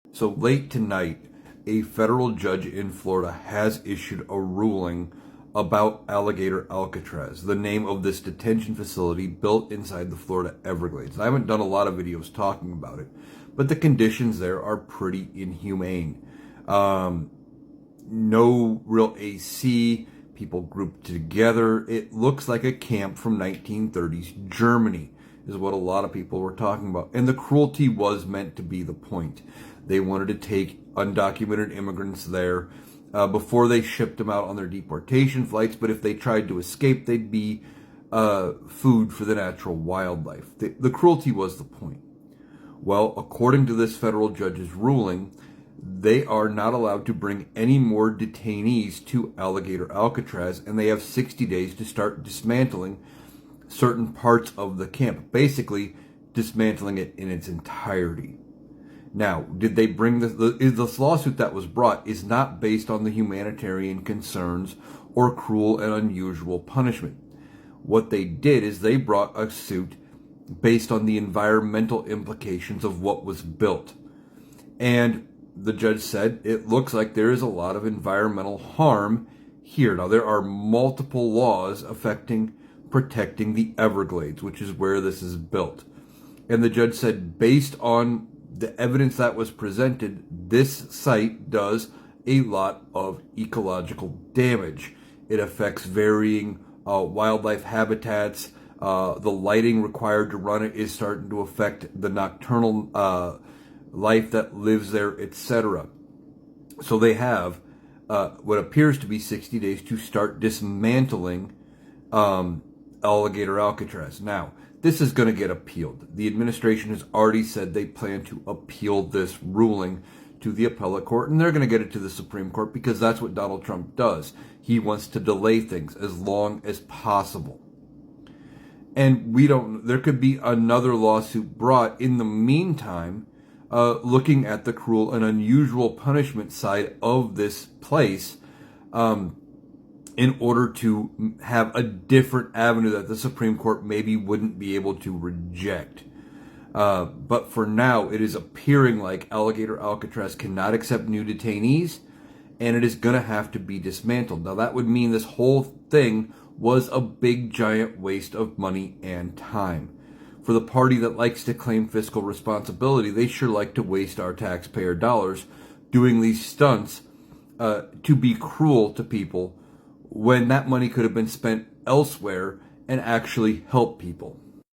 So late tonight, a federal judge in Florida has issued a ruling about Alligator Alcatraz, the name of this detention facility built inside the Florida Everglades. I haven't done a lot of videos talking about it, but the conditions there are pretty inhumane. No real AC, people grouped together. It looks like a camp from 1930s Germany, is what a lot of people were talking about. And the cruelty was meant to be the point. They wanted to take undocumented immigrants there before they shipped them out on their deportation flights. But if they tried to escape, they'd be food for the natural wildlife. The cruelty was the point. Well, according to this federal judge's ruling, they are not allowed to bring any more detainees to Alligator Alcatraz, and they have 60 days to start dismantling certain parts of the camp, basically dismantling it in its entirety. Now, did they bring this lawsuit that was brought is not based on the humanitarian concerns or cruel and unusual punishment. What they did is they brought a suit based on the environmental implications of what was built. And the judge said it looks like there is a lot of environmental harm here. Now, there are multiple laws affecting protecting the Everglades, which is where this is built. And the judge said, based on the evidence that was presented, this site does a lot of ecological damage. It affects varying wildlife habitats. The lighting required to run it is starting to affect the nocturnal life that lives there, etc. So they have what appears to be 60 days to start dismantling Alligator Alcatraz. Now, this is going to get appealed. The administration has already said they plan to appeal this ruling to the appellate court, and they're going to get it to the Supreme Court because that's what Donald Trump does. He wants to delay things as long as possible. And there could be another lawsuit brought in the meantime, looking at the cruel and unusual punishment side of this place, in order to have a different avenue that the Supreme Court maybe wouldn't be able to reject. But for now, it is appearing like Alligator Alcatraz cannot accept new detainees, and it is going to have to be dismantled. Now, that would mean this whole thing was a big, giant waste of money and time. For the party that likes to claim fiscal responsibility, they sure like to waste our taxpayer dollars doing these stunts to be cruel to people when that money could have been spent elsewhere and actually help people.